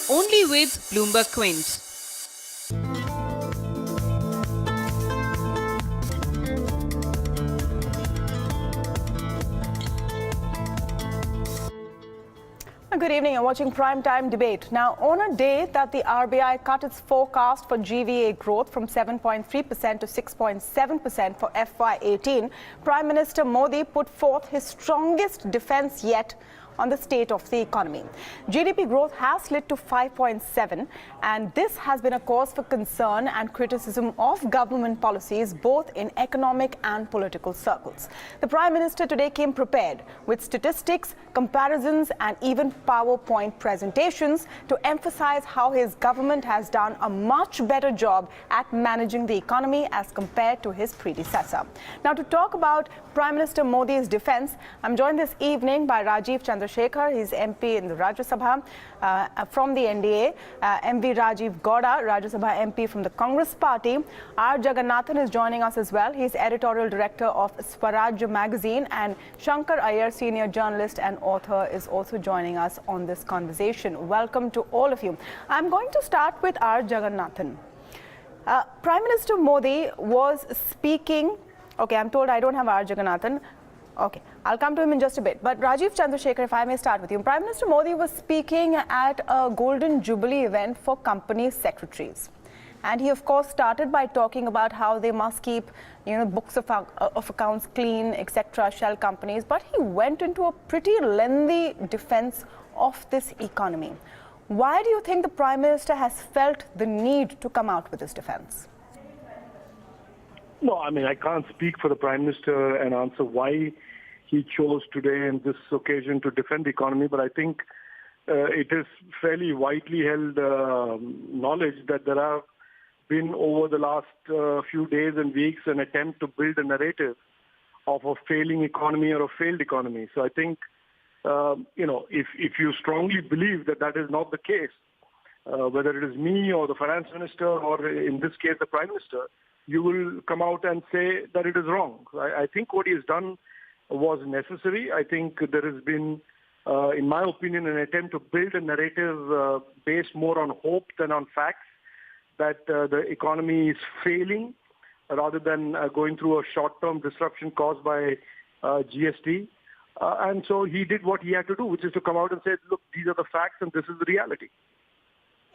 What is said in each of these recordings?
only with Bloomberg Quint. Good evening. You're watching Primetime Debate. Now, on a day that the RBI cut its forecast for GVA growth from 7.3% to 6.7% for FY18, Prime Minister Modi put forth his strongest defense yet on the state of the economy. GDP growth has slid to 5.7, and this has been a cause for concern and criticism of government policies both in economic and political circles. The Prime Minister today came prepared with statistics, comparisons and even PowerPoint presentations to emphasize how his government has done a much better job at managing the economy as compared to his predecessor. Now, to talk about Prime Minister Modi's defense, I'm joined this evening by Rajeev Chandrasekhar. He's MP in the Rajya Sabha from the NDA, MV Rajeev Gowda, Rajya Sabha MP from the Congress Party. R. Jagannathan is joining us as well. He's editorial director of Swaraj magazine, and Shankkar Aiyar, senior journalist and author, is also joining us on this conversation. Welcome to all of you. I'm going to start with R. Jagannathan. Prime Minister Modi was speaking. Okay, I'm told I don't have R. Jagannathan. Okay, I'll come to him in just a bit. But Rajeev Chandrasekhar, if I may start with you. Prime Minister Modi was speaking at a Golden Jubilee event for company secretaries. And he, of course, started by talking about how they must keep, books of accounts clean, etc., shell companies. But he went into a pretty lengthy defense of this economy. Why do you think the Prime Minister has felt the need to come out with this defense? No, I mean, I can't speak for the Prime Minister and answer why he chose today and this occasion to defend the economy, but I think it is fairly widely held knowledge that there have been over the last few days and weeks an attempt to build a narrative of a failing economy or a failed economy. So I think, if you strongly believe that that is not the case, whether it is me or the Finance Minister or in this case the Prime Minister, you will come out and say that it is wrong. I think what he has done was necessary. I think there has been, in my opinion, an attempt to build a narrative based more on hope than on facts, that the economy is failing rather than going through a short-term disruption caused by GST. And so he did what he had to do, which is to come out and say, look, these are the facts and this is the reality.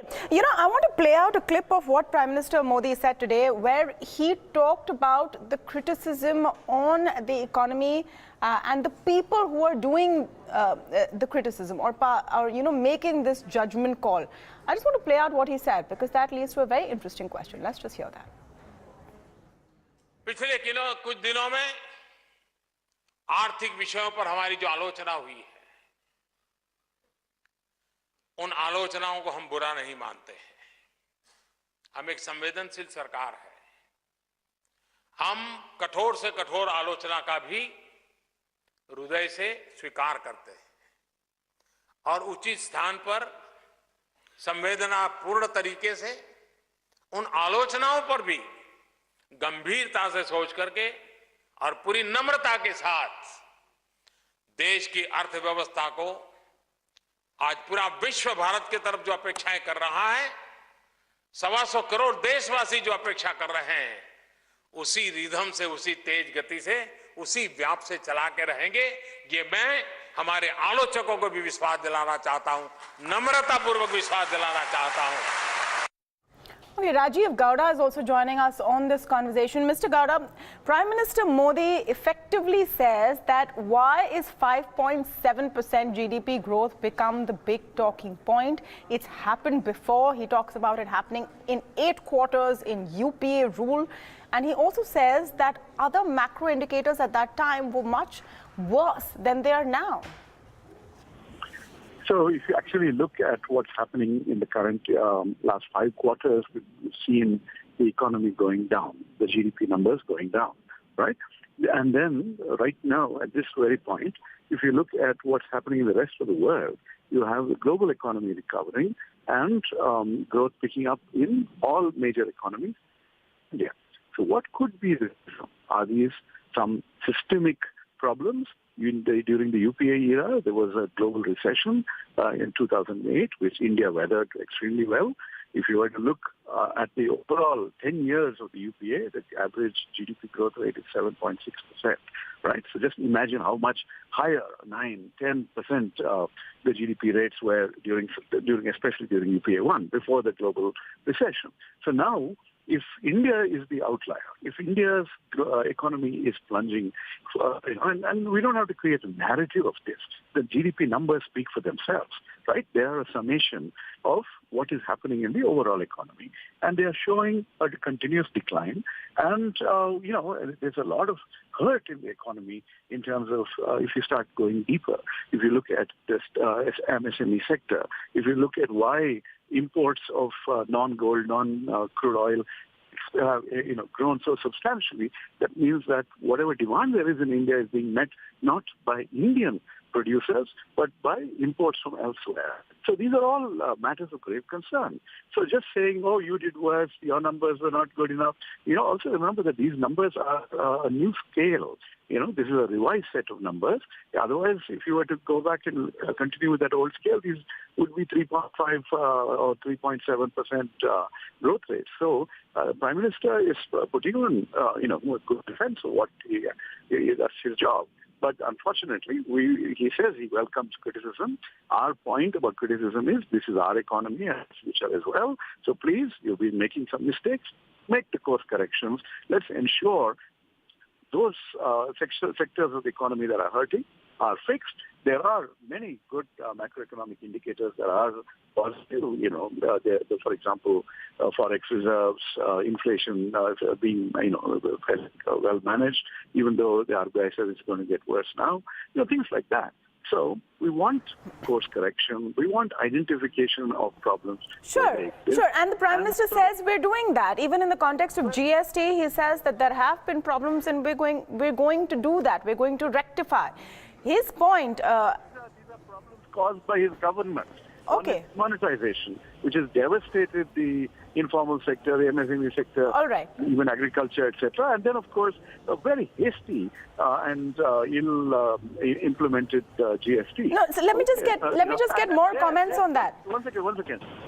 I want to play out a clip of what Prime Minister Modi said today, where he talked about the criticism on the economy and the people who are doing the criticism or making this judgment call. I just want to play out what he said because that leads to a very interesting question. Let's just hear that. पिछले कुछ दिनों में आर्थिक विषयों पर हमारी जो आलोचना हुई है, उन आलोचनाओं को हम बुरा नहीं मानते हैं। हम एक संवेदनशील सरकार है। हम कठोर से कठोर आलोचना का भी हृदय से स्वीकार करते हैं और उचित स्थान पर संवेदनापूर्ण तरीके से उन आलोचनाओं पर भी गंभीरता से सोच करके और पूरी नम्रता के साथ देश की अर्थव्यवस्था को आज पूरा विश्व भारत की तरफ जो अपेक्षाएं कर रहा है, 125 करोड़ देशवासी जो अपेक्षा कर रहे हैं, उसी रिदम से, उसी तेज गति से, उसी व्याप से चला के रहेंगे। ये मैं हमारे आलोचकों को भी विश्वास दिलाना चाहता हूं, नम्रतापूर्वक विश्वास दिलाना चाहता हूं। Okay, Rajeev Gowda is also joining us on this conversation. Mr. Gowda, Prime Minister Modi effectively says that why is 5.7% GDP growth become the big talking point? It's happened before. He talks about it happening in 8 quarters in UPA rule. And he also says that other macro indicators at that time were much worse than they are now. So if you actually look at what's happening in the current last 5 quarters, we've seen the economy going down, the GDP numbers going down, right? And then right now, at this very point, if you look at what's happening in the rest of the world, you have the global economy recovering and growth picking up in all major economies. Yeah. So what could be the reason? Are these some systemic problems, During the UPA era, there was a global recession in 2008, which India weathered extremely well. If you were to look at the overall 10 years of the UPA, the average GDP growth rate is 7.6%, right? So just imagine how much higher, 9, 10% the GDP rates were especially during UPA 1, before the global recession. So now, if India is the outlier, if India's economy is plunging, and we don't have to create a narrative of this, the GDP numbers speak for themselves, right? They are a summation of what is happening in the overall economy, and they are showing a continuous decline. And, there's a lot of hurt in the economy in terms of if you start going deeper. If you look at this MSME sector, if you look at why imports of non-gold, non-crude oil grown so substantially, that means that whatever demand there is in India is being met not by Indian producers, but by imports from elsewhere. So these are all matters of grave concern. So just saying, oh, you did worse, your numbers were not good enough. Also remember that these numbers are a new scale. This is a revised set of numbers. Otherwise, if you were to go back and continue with that old scale, these would be 3.5 or 3.7% growth rate. So the Prime Minister is putting on, good defense of what that's his job. But unfortunately, he says he welcomes criticism. Our point about criticism is this is our economy and future as well. So please, you've been making some mistakes. Make the course corrections. Let's ensure those sectors of the economy that are hurting are fixed. There are many good macroeconomic indicators that are positive. For example, forex reserves, inflation being well managed, even though the RBI says it's going to get worse now. Things like that. So we want course correction. We want identification of problems. Sure. And the Prime Minister says we're doing that. Even in the context of GST, he says that there have been problems and we're going to do that. We're going to rectify. His point... These are problems caused by his government. Okay. Monetization, which has devastated the informal sector, the MSME sector, all right, even agriculture, etc. And then, of course, a very hasty and ill-implemented GST. No, so let me just get more comments on that. One second.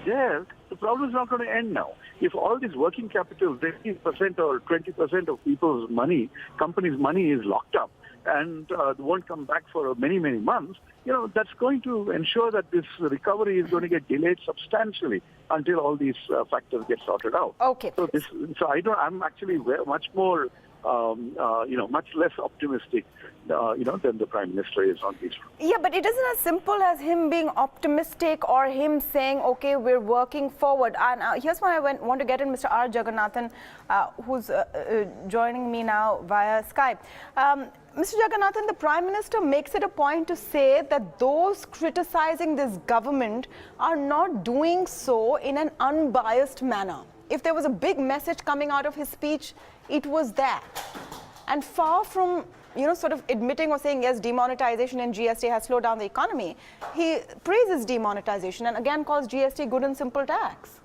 The problem is not going to end now. If all this working capital, 15% or 20% of people's money, companies' money is locked up, and won't come back for many, many months, that's going to ensure that this recovery is going to get delayed substantially until all these factors get sorted out. Okay. I'm actually much more, much less optimistic, than the Prime Minister is on these fronts. Yeah, but it isn't as simple as him being optimistic or him saying, okay, we're working forward. And here's why I want to get in Mr. R. Jagannathan, who's joining me now via Skype. Mr. Jagannathan, the Prime Minister makes it a point to say that those criticizing this government are not doing so in an unbiased manner. If there was a big message coming out of his speech, it was that. And far from, sort of admitting or saying, yes, demonetization and GST has slowed down the economy, he praises demonetization and again calls GST good and simple tax.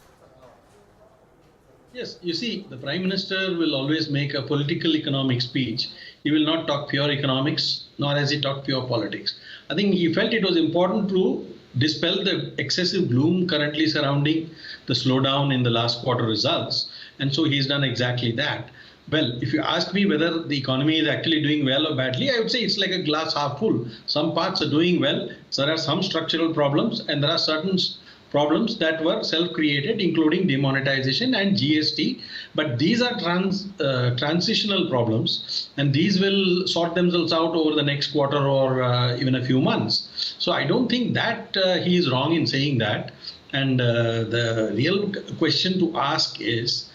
Yes, you see, the Prime Minister will always make a political economic speech. He will not talk pure economics, nor has he talked pure politics. I think he felt it was important to dispel the excessive gloom currently surrounding the slowdown in the last quarter results. And so he's done exactly that. Well, if you ask me whether the economy is actually doing well or badly, I would say it's like a glass half full. Some parts are doing well. There are some structural problems, and there are certain problems that were self-created, including demonetization and GST. But these are transitional problems, and these will sort themselves out over the next quarter or even a few months. So I don't think that he is wrong in saying that. And the real question to ask is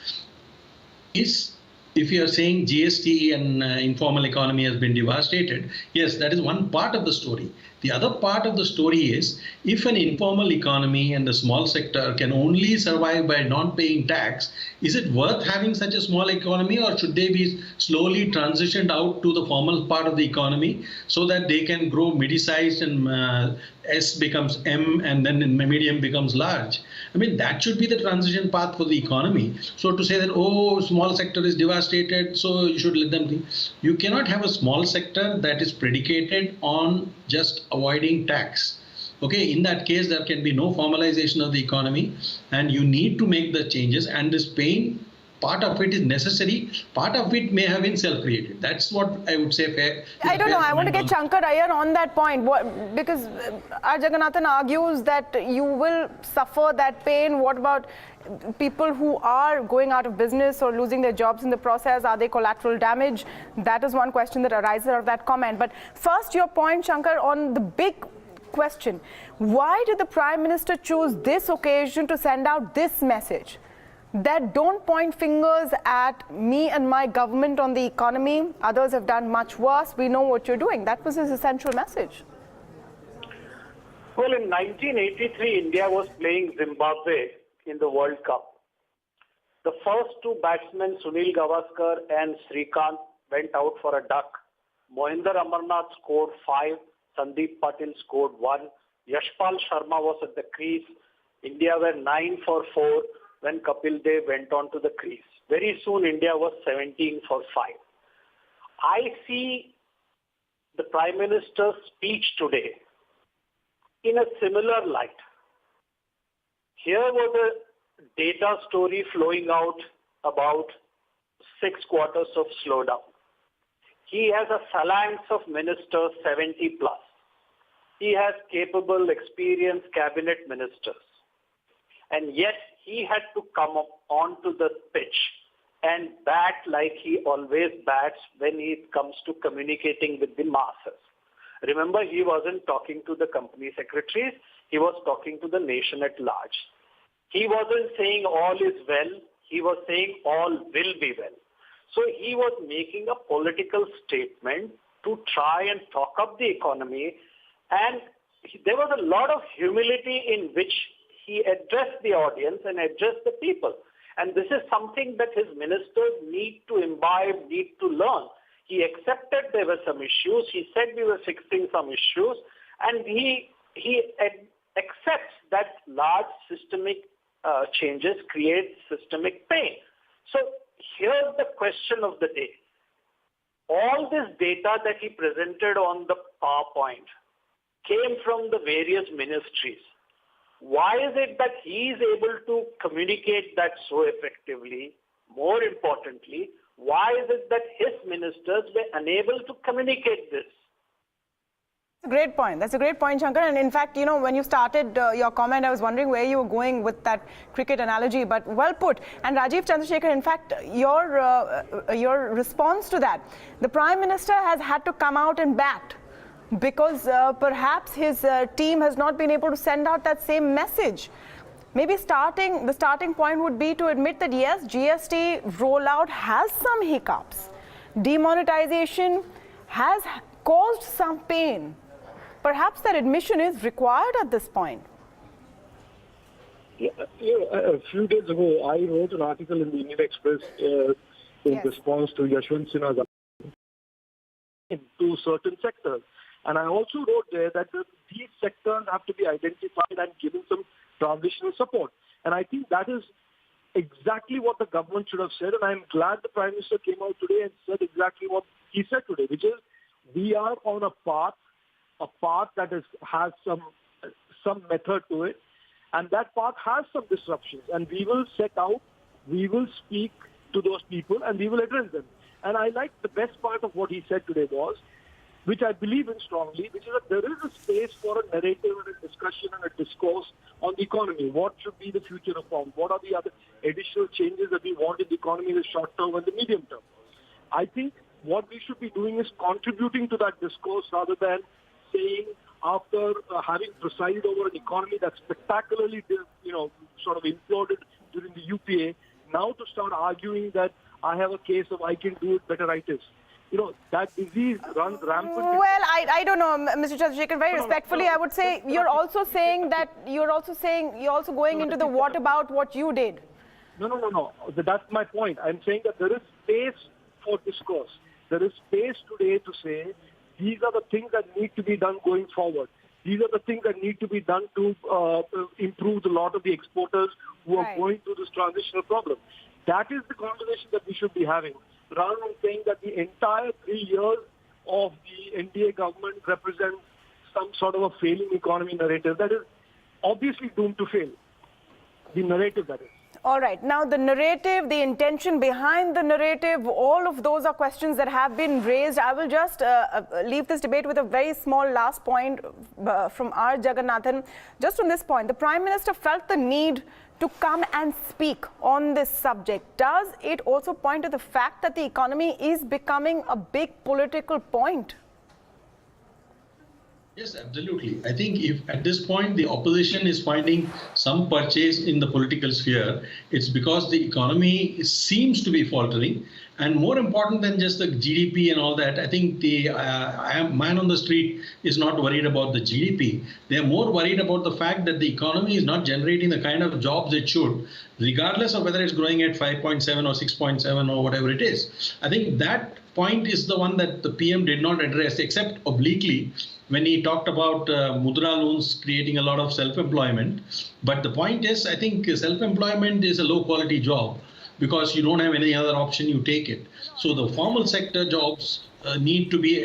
if you are saying GST and informal economy has been devastated, yes, that is one part of the story. The other part of the story is, if an informal economy and the small sector can only survive by not paying tax, is it worth having such a small economy, or should they be slowly transitioned out to the formal part of the economy so that they can grow midi-sized and S becomes M and then in medium becomes large? I mean, that should be the transition path for the economy. So to say that, oh, small sector is devastated, so you should let them think. You cannot have a small sector that is predicated on just avoiding tax. Okay, in that case, there can be no formalization of the economy, and you need to make the changes. And this pain, part of it is necessary, part of it may have been self-created. That's what I would say fair. I don't know. I want to get Shankkar Aiyar on that point, because Jagannathan argues that you will suffer that pain. What about people who are going out of business or losing their jobs in the process? Are they collateral damage? That is one question that arises out of that comment. But first, your point, Shankkar, on the big question. Why did the Prime Minister choose this occasion to send out this message? That don't point fingers at me and my government on the economy. Others have done much worse. We know what you're doing. That was his essential message. Well, in 1983, India was playing Zimbabwe in the World Cup. The first two batsmen, Sunil Gavaskar and Srikanth, went out for a duck. Mohinder Amarnath scored 5. Sandeep Patil scored 1. Yashpal Sharma was at the crease. India were 9 for 4. When Kapil Dev went on to the crease. Very soon, India was 17 for 5. I see the Prime Minister's speech today in a similar light. Here was a data story flowing out about 6 quarters of slowdown. He has a phalanx of ministers, 70 plus. He has capable, experienced cabinet ministers. And yet, he had to come up onto the pitch and bat like he always bats when it comes to communicating with the masses. Remember, he wasn't talking to the company secretaries, he was talking to the nation at large. He wasn't saying all is well, he was saying all will be well. So he was making a political statement to try and talk up the economy, and there was a lot of humility in which he addressed the audience and addressed the people. And this is something that his ministers need to imbibe, need to learn. He accepted there were some issues. He said we were fixing some issues. And he accepts that large systemic changes create systemic pain. So here's the question of the day. All this data that he presented on the PowerPoint came from the various ministries. Why is it that he is able to communicate that so effectively? More importantly, why is it that his ministers were unable to communicate this? That's a great point. That's a great point, Shankkar. And in fact, you know, when you started your comment, I was wondering where you were going with that cricket analogy, but well put. And Rajeev Chandrasekhar, in fact, your response to that, the Prime Minister has had to come out and bat, because perhaps his team has not been able to send out that same message. Maybe the starting point would be to admit that yes, GST rollout has some hiccups. Demonetization has caused some pain. Perhaps that admission is required at this point. Yeah, a few days ago, I wrote an article in the Indian Express in response to Yashwant Sinha's into certain sectors. And I also wrote there that these sectors have to be identified and given some transitional support. And I think that is exactly what the government should have said. And I'm glad the Prime Minister came out today and said exactly what he said today, which is we are on a path that has some method to it. And that path has some disruptions. And we will set out, we will speak to those people and we will address them. And I like the best part of what he said today was, which I believe in strongly, which is that there is a space for a narrative and a discussion and a discourse on the economy. What should be the future reforms? What are the other additional changes that we want in the economy in the short term and the medium term? I think what we should be doing is contributing to that discourse rather than saying after having presided over an economy that spectacularly, sort of imploded during the UPA, now to start arguing that I have a case of I can do it better-itis. that disease runs rampant. Well, I don't know, Mr. Chandrasekhar. Very respectfully, I would say you're also saying that you're also going into the what about what you did. No. That's my point. I'm saying that there is space for discourse. There is space today to say these are the things that need to be done going forward. These are the things that need to be done to improve a lot of the exporters who are going through this transitional problem. That is the conversation that we should be having, rather than saying that the entire 3 years of the NDA government represents some sort of a failing economy narrative that is obviously doomed to fail. The narrative, that is. All right. Now, the narrative, the intention behind the narrative, all of those are questions that have been raised. I will just leave this debate with a very small last point from R. Jagannathan. Just on this point, the Prime Minister felt the need to come and speak on this subject. Does it also point to the fact that the economy is becoming a big political point? Yes, absolutely. I think if at this point the opposition is finding some purchase in the political sphere, it's because the economy seems to be faltering. And more important than just the GDP and all that, I think the man on the street is not worried about the GDP. They're more worried about the fact that the economy is not generating the kind of jobs it should, regardless of whether it's growing at 5.7 or 6.7 or whatever it is. I think that point is the one that the PM did not address, except obliquely, when he talked about mudra loans creating a lot of self-employment. But the point is, I think self-employment is a low-quality job because you don't have any other option, you take it. So the formal sector jobs need to be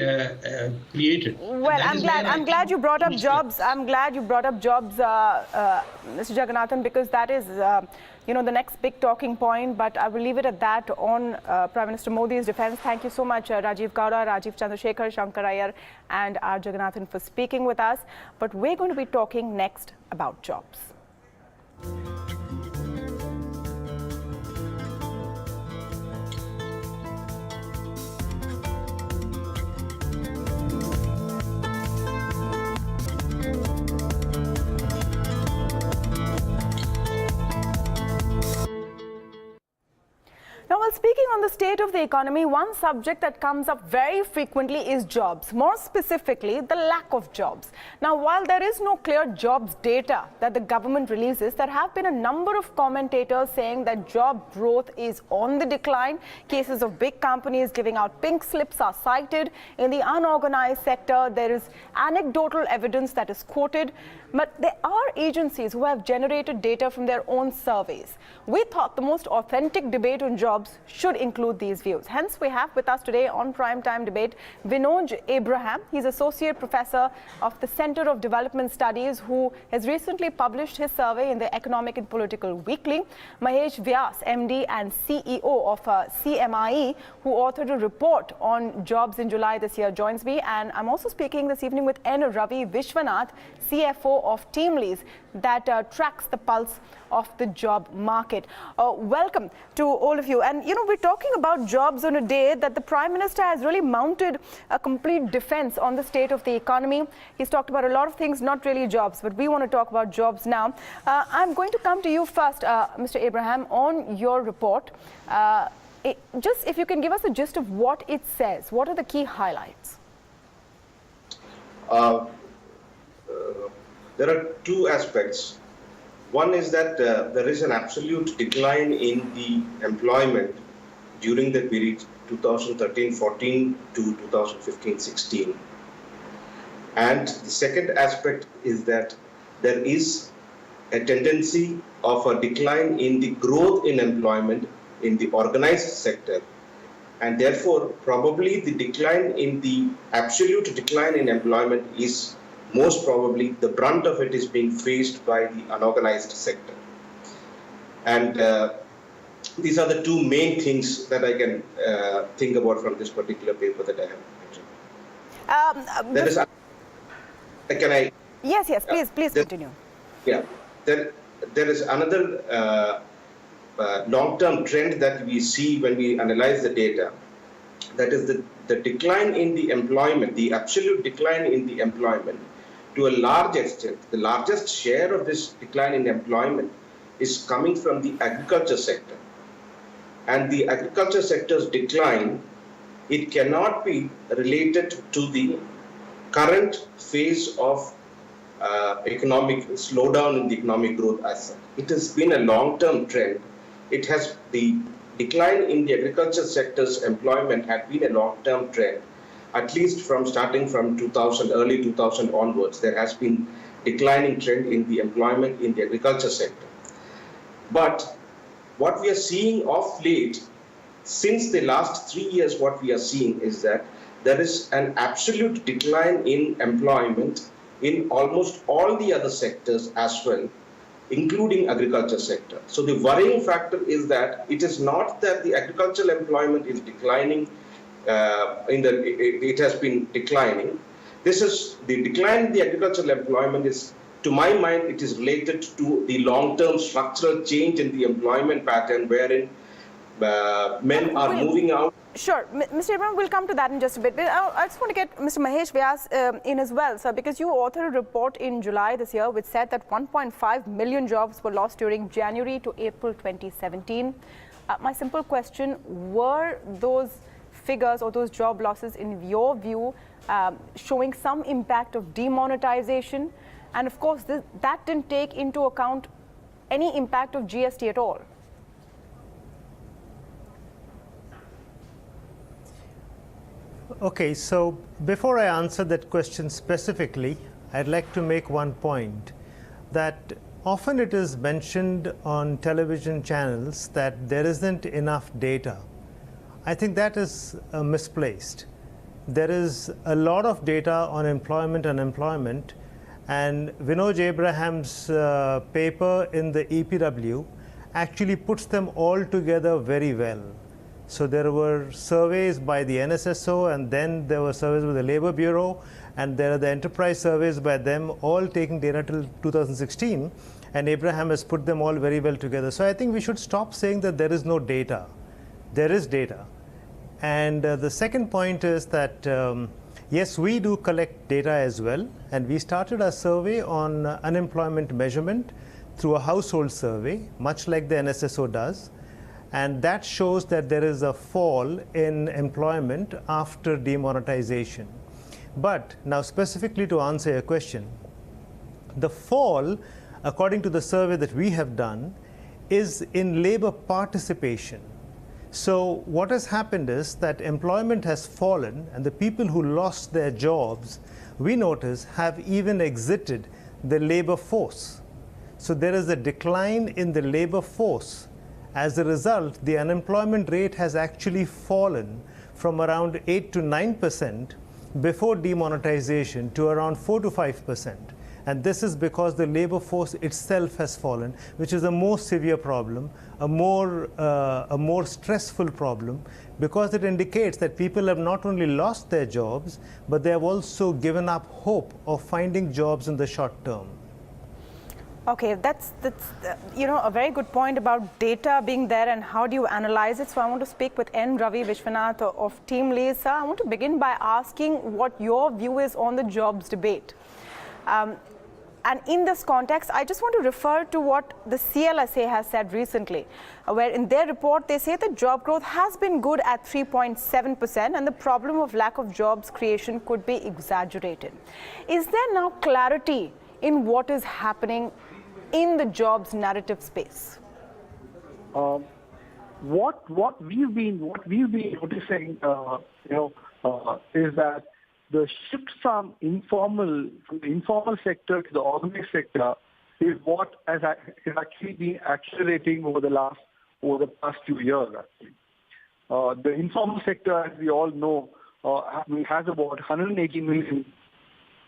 created. Well, I'm glad you brought up jobs. I'm glad you brought up jobs, Mr. Jagannathan, because that is, the next big talking point. But I will leave it at that on Prime Minister Modi's defense. Thank you so much, Rajeev Gowda, Rajeev Chandrasekhar, Shankkar Aiyar, and R. Jagannathan for speaking with us. But we're going to be talking next about jobs. Now, while speaking on the state of the economy, one subject that comes up very frequently is jobs, more specifically, the lack of jobs. Now, while there is no clear jobs data that the government releases, there have been a number of commentators saying that job growth is on the decline. Cases of big companies giving out pink slips are cited. In the unorganized sector, there is anecdotal evidence that is quoted. But there are agencies who have generated data from their own surveys. We thought the most authentic debate on jobs should include these views. Hence, we have with us today on Primetime Debate, Vinod Abraham. He's Associate Professor of the Center of Development Studies, who has recently published his survey in the Economic and Political Weekly. Mahesh Vyas, MD and CEO of CMIE, who authored a report on jobs in July this year, joins me. And I'm also speaking this evening with N. Ravi Vishwanath, CFO of Teamlease, that tracks the pulse of the job market. Welcome to all of you. And, we're talking about jobs on a day that the Prime Minister has really mounted a complete defense on the state of the economy. He's talked about a lot of things, not really jobs, but we want to talk about jobs now. I'm going to come to you first, Mr. Abraham, on your report. Just if you can give us a gist of what it says. What are the key highlights? There are two aspects. One is that there is an absolute decline in the employment during the period 2013-14 to 2015-16. And the second aspect is that there is a tendency of a decline in the growth in employment in the organized sector. And therefore, probably the decline in the absolute decline in employment is most probably the brunt of it is being faced by the unorganized sector. And these are the two main things that I can think about from this particular paper that I have mentioned. Can I? Yes, please continue. Yeah, there is another long-term trend that we see when we analyze the data. That is the decline in the employment, the absolute decline in the employment. To a large extent, the largest share of this decline in employment is coming from the agriculture sector. And the agriculture sector's decline it cannot be related to the current phase of economic slowdown in the economic growth as such. It has been a long-term trend. The decline in the agriculture sector's employment had been a long-term trend, at least starting from early 2000 onwards. There has been declining trend in the employment in the agriculture sector. But what we are seeing of late, since the last 3 years, what we are seeing is that there is an absolute decline in employment in almost all the other sectors as well, including agriculture sector. So the worrying factor is that it is not that the agricultural employment is declining, it has been declining. This is the decline in the agricultural employment is, to my mind, it is related to the long-term structural change in the employment pattern wherein men are moving out. Sure. Mr. Abraham, we'll come to that in just a bit. But I just want to get Mr. Mahesh Vyas in as well, sir, because you authored a report in July this year which said that 1.5 million jobs were lost during January to April 2017. My simple question, were those figures or those job losses, in your view, showing some impact of demonetization? And of course, that didn't take into account any impact of GST at all. Okay, so before I answer that question specifically, I'd like to make one point that often it is mentioned on television channels that there isn't enough data. I think that is misplaced. There is a lot of data on employment and unemployment, and Vinod Abraham's paper in the EPW actually puts them all together very well. So there were surveys by the NSSO, and then there were surveys by the Labour Bureau, and there are the enterprise surveys by them, all taking data till 2016, and Abraham has put them all very well together. So I think we should stop saying that there is no data. There is data. And the second point is that, yes, we do collect data as well, and we started our survey on unemployment measurement through a household survey, much like the NSSO does. And that shows that there is a fall in employment after demonetization. But now specifically to answer your question, the fall, according to the survey that we have done, is in labor participation. So what has happened is that employment has fallen, and the people who lost their jobs, we notice, have even exited the labor force. So there is a decline in the labor force. As a result, the unemployment rate has actually fallen from around 8 to 9% before demonetization to around 4 to 5%. And this is because the labor force itself has fallen, which is a more severe problem, a more stressful problem, because it indicates that people have not only lost their jobs, but they have also given up hope of finding jobs in the short term. Okay, that's a very good point about data being there and how do you analyze it. So I want to speak with N. Ravi Vishwanath of Team Lead. Sir, I want to begin by asking what your view is on the jobs debate. And in this context, I just want to refer to what the CLSA has said recently, where in their report they say that job growth has been good at 3.7% and the problem of lack of jobs creation could be exaggerated. Is there now clarity in what is happening in the jobs narrative space? What we've been noticing, is that the shift from the informal sector to the organized sector is what has actually been accelerating over the past few years. Actually, the informal sector, as we all know, has about 180 million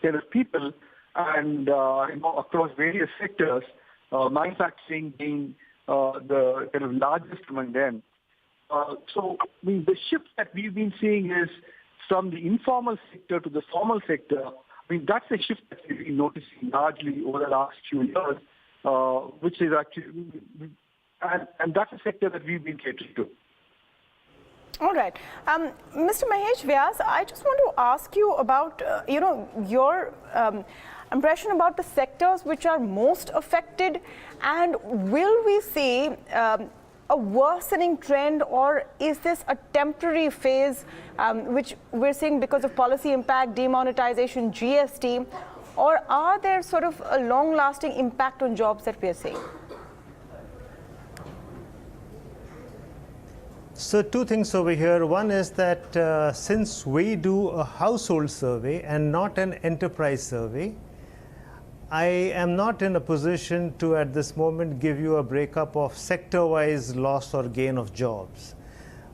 kind of people, and across various sectors, manufacturing being the kind of largest among them. So the shift that we've been seeing is from the informal sector to the formal sector. That's a shift that we've been noticing largely over the last few years, which is actually, and that's a sector that we've been catering to. All right. Mr. Mahesh Vyas, I just want to ask you about, your impression about the sectors which are most affected, and will we see a a worsening trend, or is this a temporary phase which we're seeing because of policy impact, demonetization, GST, or are there sort of a long-lasting impact on jobs that we're seeing? So two things over here. One is that since we do a household survey and not an enterprise survey, I am not in a position to at this moment give you a breakup of sector-wise loss or gain of jobs.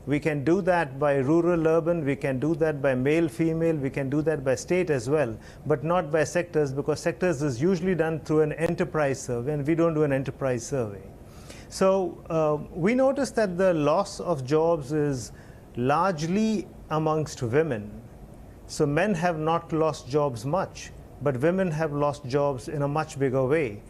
We can do that by rural, urban, we can do that by male, female, we can do that by state as well, but not by sectors, because sectors is usually done through an enterprise survey and we don't do an enterprise survey. So we noticed that the loss of jobs is largely amongst women. So men have not lost jobs much, but women have lost jobs in a much bigger way.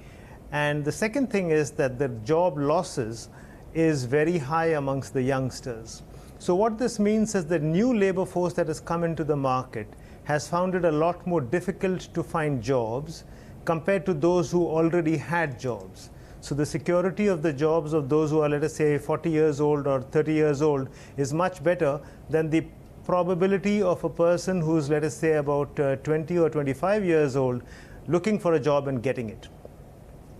And the second thing is that the job losses is very high amongst the youngsters. So what this means is that new labor force that has come into the market has found it a lot more difficult to find jobs compared to those who already had jobs. So the security of the jobs of those who are, let us say, 40 years old or 30 years old is much better than the probability of a person who's, let us say, about 20 or 25 years old looking for a job and getting it.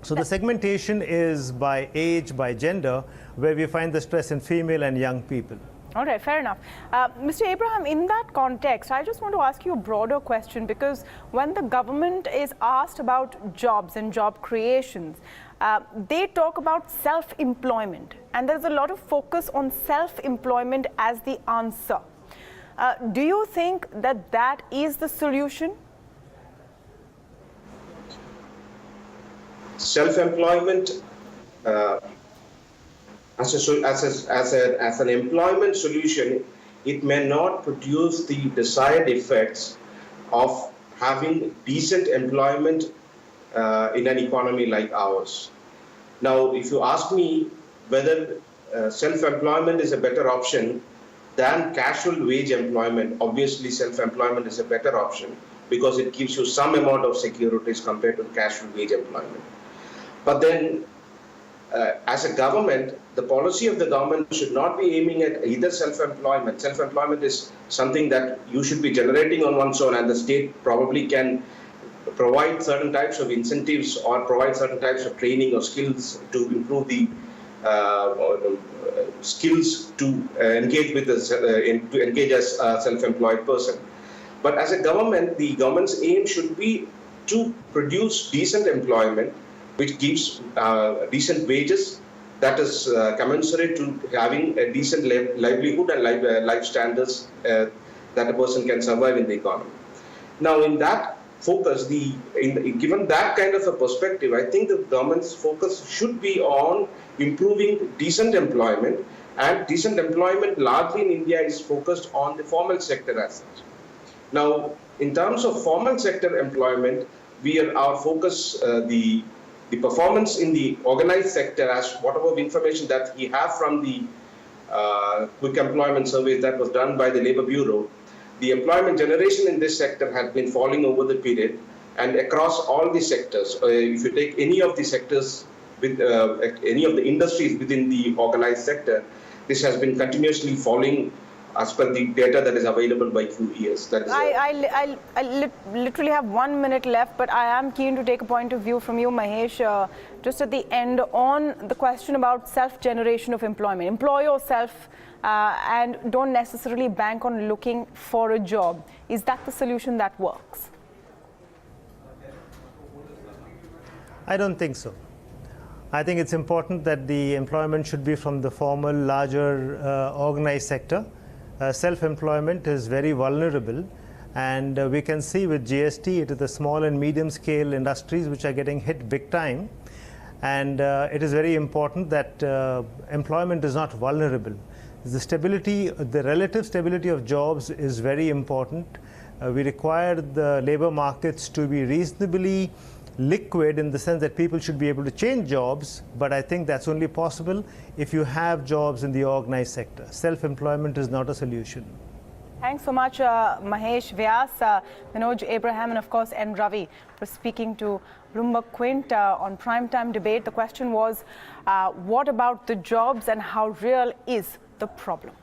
So the segmentation is by age, by gender, where we find the stress in female and young people. All right, fair enough. Mr. Abraham, in that context, I just want to ask you a broader question, because when the government is asked about jobs and job creations, they talk about self-employment, and there's a lot of focus on self-employment as the answer. Do you think that that is the solution? Self-employment as an employment solution, it may not produce the desired effects of having decent employment in an economy like ours. Now, if you ask me whether self-employment is a better option than casual wage employment, obviously self-employment is a better option because it gives you some amount of securities compared to casual wage employment. But then, as a government, the policy of the government should not be aiming at either self-employment. Self-employment is something that you should be generating on one's own, and the state probably can provide certain types of incentives or provide certain types of training or skills to improve the skills to engage with to engage as a self-employed person. But as a government, the government's aim should be to produce decent employment, which gives decent wages that is commensurate to having a decent livelihood and life standards that a person can survive in the economy. Now, in that focus, given that kind of a perspective, I think the government's focus should be on improving decent employment, and decent employment largely in India is focused on the formal sector as such. Now, in terms of formal sector employment, our focus, the performance in the organized sector, as whatever information that we have from the quick employment survey that was done by the Labour Bureau, the employment generation in this sector has been falling over the period, and across all the sectors. If you take any of the sectors with any of the industries within the organized sector, this has been continuously falling as per the data that is available by QES. That is I literally have 1 minute left, but I am keen to take a point of view from you, Mahesh, just at the end on the question about self-generation of employment. Employ yourself and don't necessarily bank on looking for a job. Is that the solution that works? I don't think so. I think it's important that the employment should be from the formal, larger organized sector. Self-employment is very vulnerable, and we can see with GST it is the small and medium scale industries which are getting hit big time, and it is very important that employment is not vulnerable. The stability, the relative stability of jobs is very important. We require the labor markets to be reasonably liquid in the sense that people should be able to change jobs, but I think that's only possible if you have jobs in the organized sector. Self-employment is not a solution. Thanks so much, Mahesh Vyas, Manoj Abraham, and of course, N. Ravi, for speaking to Bloomberg Quint on Primetime Debate. The question was, what about the jobs and how real is the problem?